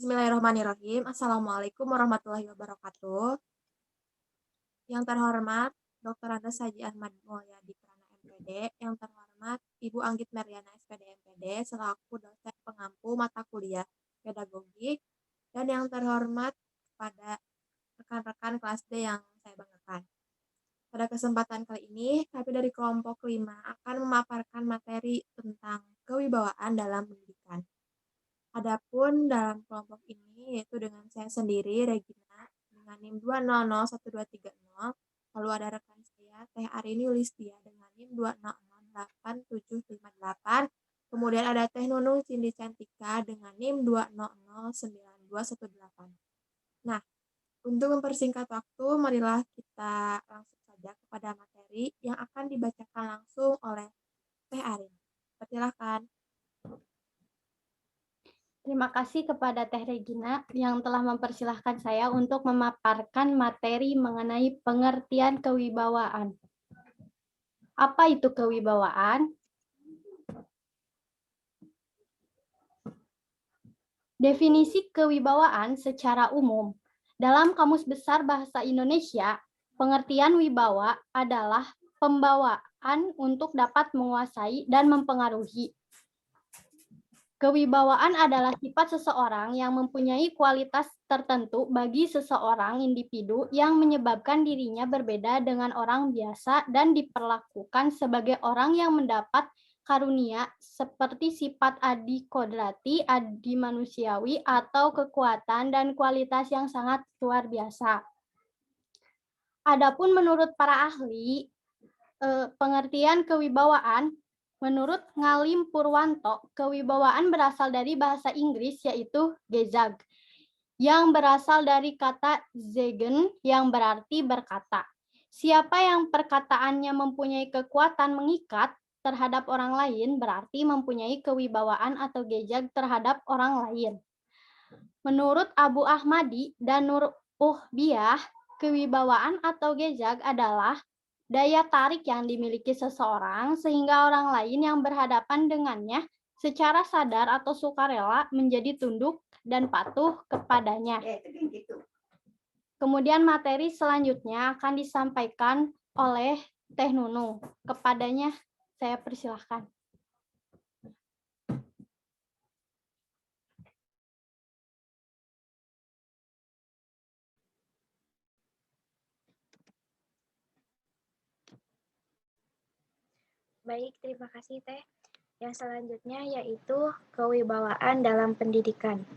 Bismillahirrahmanirrahim. Assalamualaikum warahmatullahi wabarakatuh. Yang terhormat Dr. Andes Haji Ahmad Mulyadi Prana MPD, yang terhormat Ibu Anggit Meriana SPD MPD selaku dosen pengampu mata kuliah pedagogi, dan yang terhormat kepada rekan-rekan kelas D yang saya banggakan. Pada kesempatan kali ini, kami dari kelompok 5 akan memaparkan materi tentang kewibawaan dalam pendidikan. Adapun dalam kelompok ini yaitu dengan saya sendiri, Regina, dengan NIM 2001230, lalu ada rekan saya, Teh Arini Yulistia dengan NIM 2008758, kemudian ada Teh Nunung Cindy Cantika dengan NIM 2009218. Nah, untuk mempersingkat waktu, marilah kita langsung saja kepada materi yang akan dibacakan langsung oleh Teh Arini. Persilahkan. Terima kasih kepada Teh Regina yang telah mempersilahkan saya untuk memaparkan materi mengenai pengertian kewibawaan. Apa itu kewibawaan? Definisi kewibawaan secara umum. Dalam Kamus Besar Bahasa Indonesia, pengertian wibawa adalah pembawaan untuk dapat menguasai dan mempengaruhi. Kewibawaan adalah sifat seseorang yang mempunyai kualitas tertentu bagi seseorang individu yang menyebabkan dirinya berbeda dengan orang biasa dan diperlakukan sebagai orang yang mendapat karunia seperti sifat adi kodrati, adi manusiawi, atau kekuatan dan kualitas yang sangat luar biasa. Adapun menurut para ahli, pengertian kewibawaan menurut Ngalim Purwanto, kewibawaan berasal dari bahasa Inggris yaitu gezag, yang berasal dari kata zegen yang berarti berkata. Siapa yang perkataannya mempunyai kekuatan mengikat terhadap orang lain berarti mempunyai kewibawaan atau gezag terhadap orang lain. Menurut Abu Ahmadi dan Nur Uhbiyah, kewibawaan atau gezag adalah daya tarik yang dimiliki seseorang sehingga orang lain yang berhadapan dengannya secara sadar atau sukarela menjadi tunduk dan patuh kepadanya. Kemudian materi selanjutnya akan disampaikan oleh Teh Nunung. Kepadanya saya persilahkan. Baik, terima kasih Teh. Yang selanjutnya yaitu kewibawaan dalam pendidikan.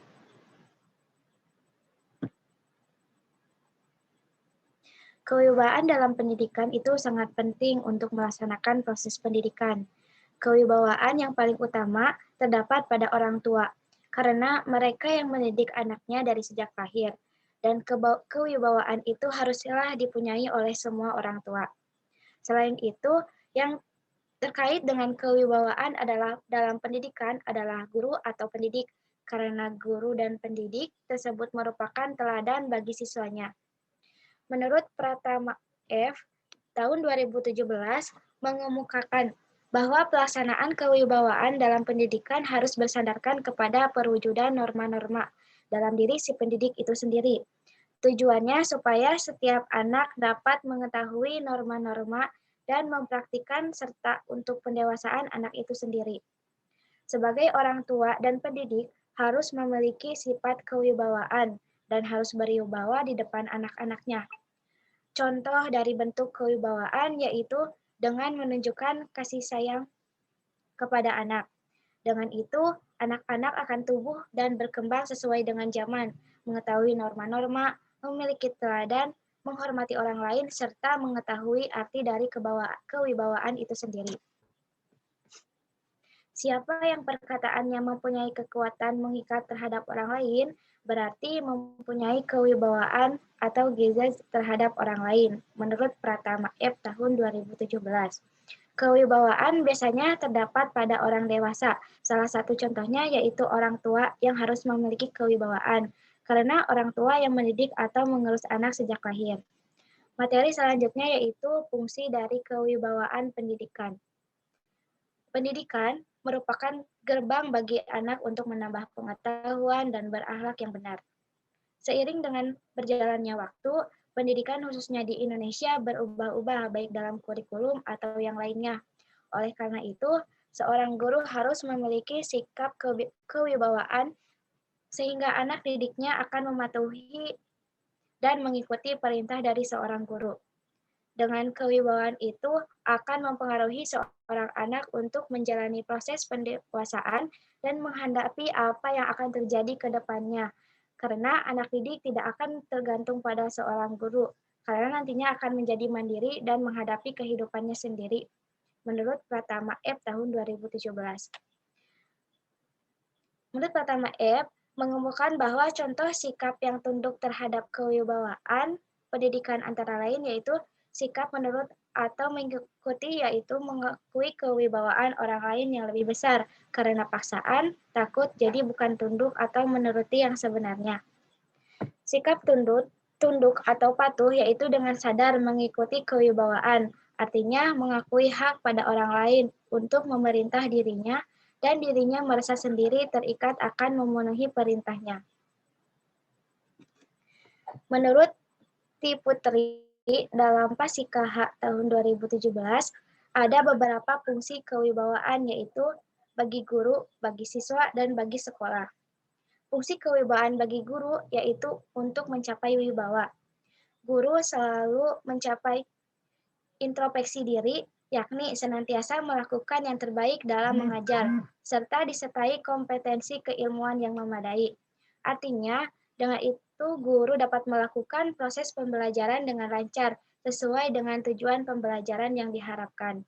Kewibawaan dalam pendidikan itu sangat penting untuk melaksanakan proses pendidikan. Kewibawaan yang paling utama terdapat pada orang tua, karena mereka yang mendidik anaknya dari sejak lahir, dan kewibawaan itu haruslah dipunyai oleh semua orang tua. Selain itu, yang terkait dengan kewibawaan adalah dalam pendidikan adalah guru atau pendidik, karena guru dan pendidik tersebut merupakan teladan bagi siswanya. Menurut Pratama F. tahun 2017 mengemukakan bahwa pelaksanaan kewibawaan dalam pendidikan harus bersandarkan kepada perwujudan norma-norma dalam diri si pendidik itu sendiri. Tujuannya supaya setiap anak dapat mengetahui norma-norma dan mempraktikkan serta untuk pendewasaan anak itu sendiri. Sebagai orang tua dan pendidik harus memiliki sifat kewibawaan dan harus berwibawa di depan anak-anaknya. Contoh dari bentuk kewibawaan yaitu dengan menunjukkan kasih sayang kepada anak. Dengan itu, anak-anak akan tumbuh dan berkembang sesuai dengan zaman, mengetahui norma-norma, memiliki teladan, menghormati orang lain, serta mengetahui arti dari kewibawaan itu sendiri. Siapa yang perkataannya mempunyai kekuatan mengikat terhadap orang lain, berarti mempunyai kewibawaan atau gezag terhadap orang lain, menurut Pratama F. tahun 2017. Kewibawaan biasanya terdapat pada orang dewasa. Salah satu contohnya yaitu orang tua yang harus memiliki kewibawaan, karena orang tua yang mendidik atau mengurus anak sejak lahir. Materi selanjutnya yaitu fungsi dari kewibawaan pendidikan. Pendidikan merupakan gerbang bagi anak untuk menambah pengetahuan dan berakhlak yang benar. Seiring dengan berjalannya waktu, pendidikan khususnya di Indonesia berubah-ubah baik dalam kurikulum atau yang lainnya. Oleh karena itu, seorang guru harus memiliki sikap kewibawaan sehingga anak didiknya akan mematuhi dan mengikuti perintah dari seorang guru. Dengan kewibawaan itu akan mempengaruhi seorang anak untuk menjalani proses pendewasaan dan menghadapi apa yang akan terjadi ke depannya. Karena anak didik tidak akan tergantung pada seorang guru, karena nantinya akan menjadi mandiri dan menghadapi kehidupannya sendiri. Menurut Pratama Ep tahun 2017. Menurut Pratama Ep, mengemukakan bahwa contoh sikap yang tunduk terhadap kewibawaan pendidikan antara lain yaitu sikap menurut atau mengikuti, yaitu mengakui kewibawaan orang lain yang lebih besar karena paksaan, takut, jadi bukan tunduk atau menuruti yang sebenarnya. Sikap tunduk atau patuh yaitu dengan sadar mengikuti kewibawaan, artinya mengakui hak pada orang lain untuk memerintah dirinya dan dirinya merasa sendiri terikat akan memenuhi perintahnya. Menurut Ti Putri, dalam Pasikaha tahun 2017, ada beberapa fungsi kewibawaan yaitu bagi guru, bagi siswa, dan bagi sekolah. Fungsi kewibawaan bagi guru yaitu untuk mencapai wibawa. Guru selalu mencapai introspeksi diri, yakni senantiasa melakukan yang terbaik dalam mengajar, serta disertai kompetensi keilmuan yang memadai. Artinya, dengan itu guru dapat melakukan proses pembelajaran dengan lancar, sesuai dengan tujuan pembelajaran yang diharapkan.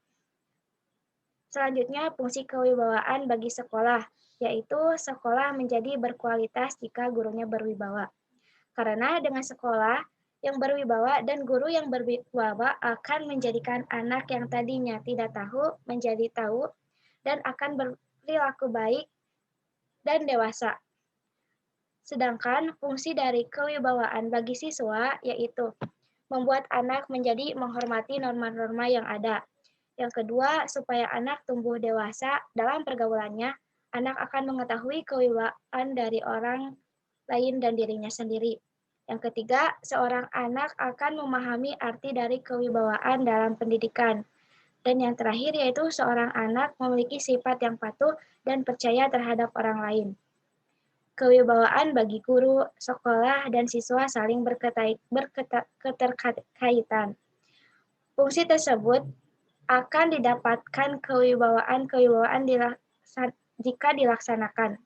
Selanjutnya, fungsi kewibawaan bagi sekolah, yaitu sekolah menjadi berkualitas jika gurunya berwibawa. Karena dengan sekolah yang berwibawa dan guru yang berwibawa akan menjadikan anak yang tadinya tidak tahu menjadi tahu dan akan berperilaku baik dan dewasa. Sedangkan fungsi dari kewibawaan bagi siswa yaitu membuat anak menjadi menghormati norma-norma yang ada. Yang kedua, supaya anak tumbuh dewasa dalam pergaulannya, anak akan mengetahui kewibawaan dari orang lain dan dirinya sendiri. Yang ketiga, seorang anak akan memahami arti dari kewibawaan dalam pendidikan. Dan yang terakhir yaitu seorang anak memiliki sifat yang patuh dan percaya terhadap orang lain. Kewibawaan bagi guru, sekolah, dan siswa saling keterkaitan. Fungsi tersebut akan didapatkan kewibawaan jika dilaksanakan.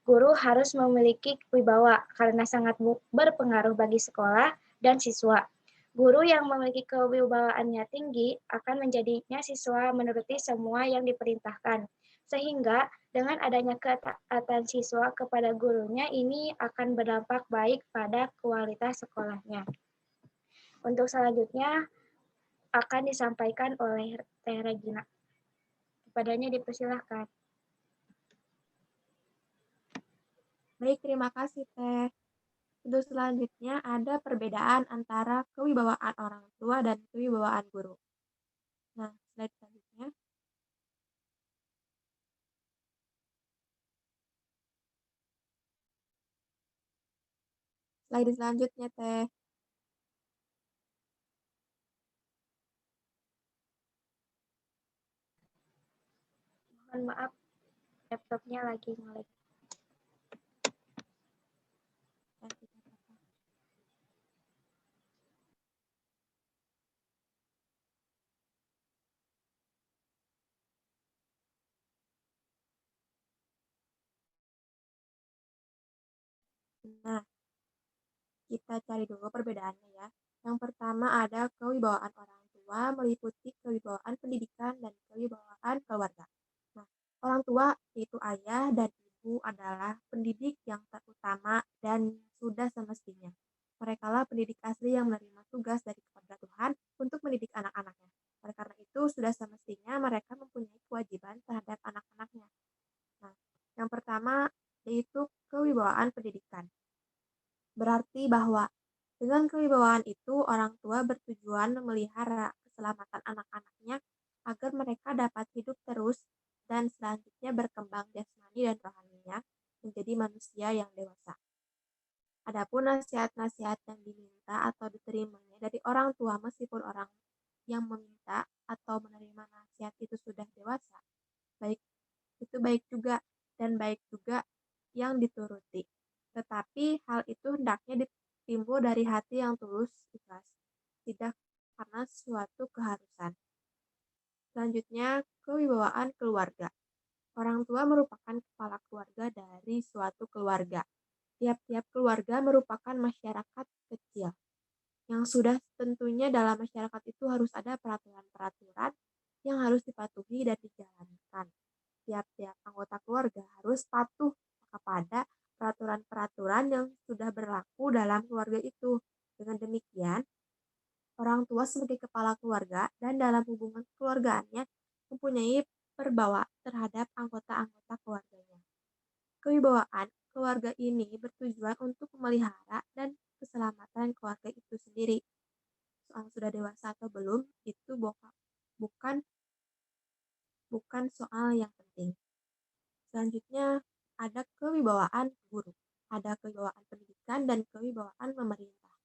Guru harus memiliki wibawa karena sangat berpengaruh bagi sekolah dan siswa. Guru yang memiliki kewibawaannya tinggi akan menjadinya siswa menuruti semua yang diperintahkan. Sehingga dengan adanya ketaatan siswa kepada gurunya ini akan berdampak baik pada kualitas sekolahnya. Untuk selanjutnya akan disampaikan oleh Teh Regina. Kepadanya dipersilahkan. Baik, terima kasih Teh. Untuk selanjutnya ada perbedaan antara kewibawaan orang tua dan kewibawaan guru. Nah, slide selanjutnya. Slide selanjutnya, Teh. Mohon maaf, laptopnya lagi nge-lag. Nah, kita cari dulu perbedaannya ya. Yang pertama ada kewibawaan orang tua meliputi kewibawaan pendidikan dan kewibawaan keluarga. Nah, orang tua yaitu ayah dan ibu adalah pendidik yang terutama dan sudah semestinya. Mereka lah pendidik asli yang menerima tugas dari kepada Tuhan untuk mendidik anak-anaknya. Oleh karena itu, sudah semestinya mereka mempunyai kewajiban terhadap anak-anaknya. Nah, yang pertama yaitu kewibawaan pendidikan. Berarti bahwa dengan kewibawaan itu orang tua bertujuan memelihara keselamatan anak-anaknya agar mereka dapat hidup terus dan selanjutnya usia yang dewasa. Adapun nasihat-nasihat yang diminta atau diterimanya dari orang tua meskipun orang yang meminta atau menerima nasihat itu sudah dewasa, baik juga dan baik juga yang dituruti. Tetapi hal itu hendaknya timbul dari hati yang tulus ikhlas, tidak karena suatu keharusan. Selanjutnya, kewibawaan keluarga. Orang tua merupakan kepala keluarga dari suatu keluarga. Tiap-tiap keluarga merupakan masyarakat kecil, yang sudah tentunya dalam masyarakat itu harus ada peraturan-peraturan yang harus dipatuhi dan dijalankan. Tiap-tiap anggota keluarga harus patuh kepada peraturan-peraturan yang sudah berlaku dalam keluarga itu. Dengan demikian, orang tua sebagai kepala keluarga dan dalam hubungan keluargaannya mempunyai perbawa terhadap anggota-anggota keluarganya. Kewibawaan keluarga ini bertujuan untuk memelihara dan keselamatan keluarga itu sendiri. Soal sudah dewasa atau belum itu bukan soal yang penting. Selanjutnya ada kewibawaan guru, ada kewibawaan pendidikan dan kewibawaan pemerintah.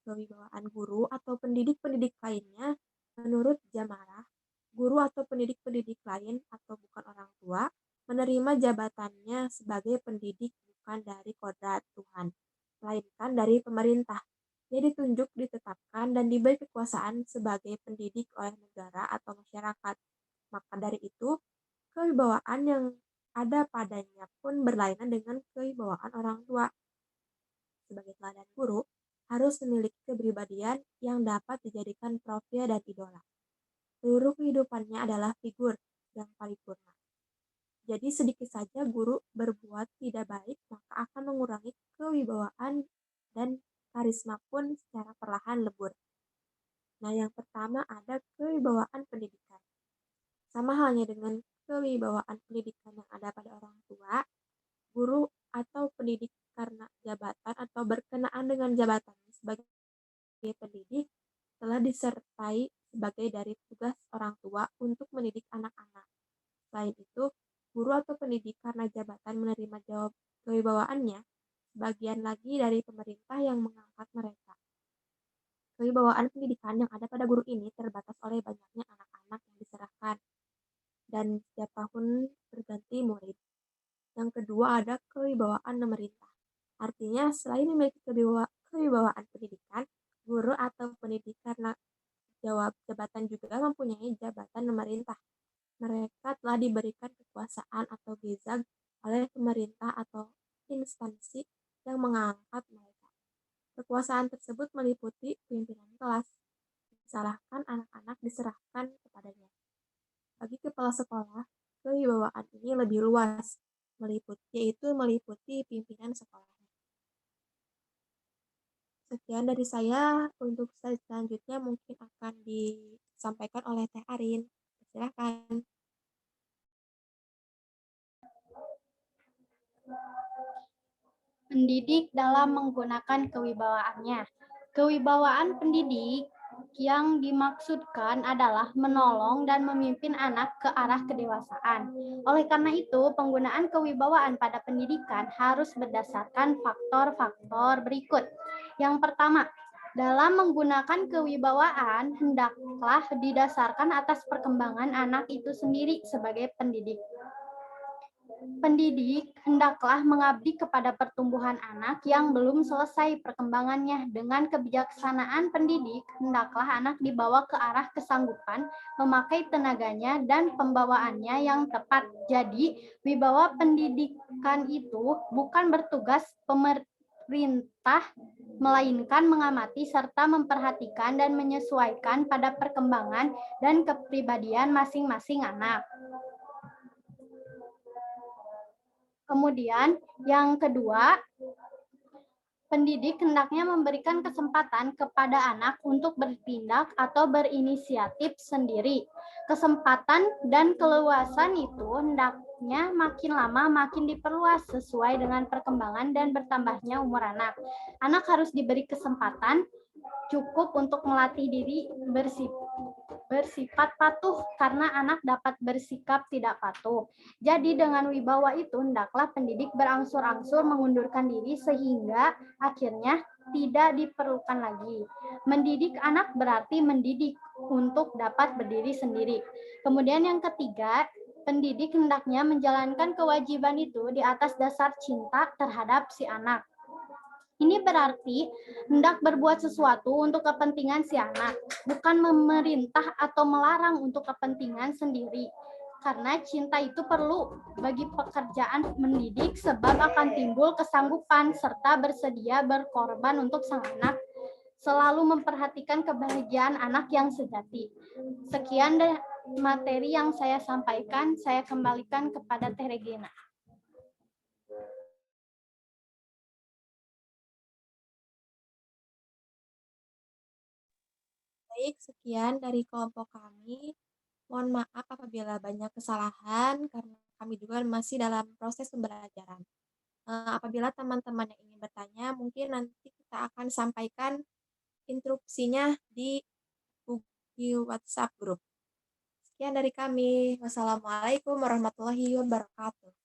Kewibawaan guru atau pendidik-pendidik lainnya, menurut Jamarah, guru atau pendidik-pendidik lain atau bukan orang tua menerima jabatannya sebagai pendidik bukan dari kodrat Tuhan, melainkan dari pemerintah. Ia ditunjuk, ditetapkan, dan diberi kekuasaan sebagai pendidik oleh negara atau masyarakat. Maka dari itu, kewibawaan yang ada padanya pun berlainan dengan kewibawaan orang tua. Sebagai teladan guru, harus memiliki kepribadian yang dapat dijadikan profil dan idola. Seluruh kehidupannya adalah figur yang paripurna. Jadi sedikit saja guru berbuat tidak baik, maka akan mengurangi kewibawaan dan karisma pun secara perlahan lebur. Nah, yang pertama ada kewibawaan pendidikan. Sama halnya dengan kewibawaan pendidikan yang ada pada orang tua, guru atau pendidik karena jabatan atau berkenaan dengan jabatannya sebagai pendidik telah disertai sebagai dari tugas orang tua untuk mendidik anak-anak. Selain itu, guru atau pendidik karena jabatan menerima kewibawaannya, sebagian lagi dari pemerintah yang mengangkat mereka. Kewibawaan pendidikan yang ada pada guru ini terbatas oleh banyaknya anak-anak yang diserahkan, dan setiap tahun berganti murid. Yang kedua ada kewibawaan pemerintah. Artinya, selain memiliki kewibawaan pendidikan, guru atau pendidik karena jabatan juga mempunyai jabatan pemerintah. Mereka telah diberikan kekuasaan atau gezag oleh pemerintah atau instansi yang mengangkat mereka. Kekuasaan tersebut meliputi pimpinan kelas. Misalkan anak-anak diserahkan kepadanya. Bagi kepala sekolah, kewibawaan ini lebih luas, yaitu meliputi pimpinan sekolah. Sekian dari saya. Untuk slide selanjutnya mungkin akan disampaikan oleh Teh Arin. Silakan. Pendidik dalam menggunakan kewibawaannya. Kewibawaan pendidik yang dimaksudkan adalah menolong dan memimpin anak ke arah kedewasaan. Oleh karena itu, penggunaan kewibawaan pada pendidikan harus berdasarkan faktor-faktor berikut. Yang pertama, dalam menggunakan kewibawaan, hendaklah didasarkan atas perkembangan anak itu sendiri sebagai pendidik. Pendidik hendaklah mengabdi kepada pertumbuhan anak yang belum selesai perkembangannya. Dengan kebijaksanaan pendidik, hendaklah anak dibawa ke arah kesanggupan, memakai tenaganya, dan pembawaannya yang tepat. Jadi, wibawa pendidikan itu bukan bertugas pemerintah, melainkan mengamati serta memperhatikan dan menyesuaikan pada perkembangan dan kepribadian masing-masing anak. Kemudian yang kedua, pendidik hendaknya memberikan kesempatan kepada anak untuk bertindak atau berinisiatif sendiri. Kesempatan dan keluasan itu hendaknya makin lama makin diperluas sesuai dengan perkembangan dan bertambahnya umur anak. Anak harus diberi kesempatan cukup untuk melatih diri bersifat patuh karena anak dapat bersikap tidak patuh. Jadi dengan wibawa itu hendaklah pendidik berangsur-angsur mengundurkan diri sehingga akhirnya tidak diperlukan lagi. Mendidik anak berarti mendidik untuk dapat berdiri sendiri. Kemudian yang ketiga, pendidik hendaknya menjalankan kewajiban itu di atas dasar cinta terhadap si anak. Ini berarti hendak berbuat sesuatu untuk kepentingan si anak, bukan memerintah atau melarang untuk kepentingan sendiri. Karena cinta itu perlu bagi pekerjaan mendidik sebab akan timbul kesanggupan serta bersedia berkorban untuk sang anak, selalu memperhatikan kebahagiaan anak yang sejati. Sekian deh materi yang saya sampaikan, saya kembalikan kepada Teh Regina. Baik, sekian dari kelompok kami. Mohon maaf apabila banyak kesalahan karena kami juga masih dalam proses pembelajaran. Apabila teman-teman yang ingin bertanya, mungkin nanti kita akan sampaikan instruksinya di WhatsApp grup. Sekian dari kami. Wassalamualaikum warahmatullahi wabarakatuh.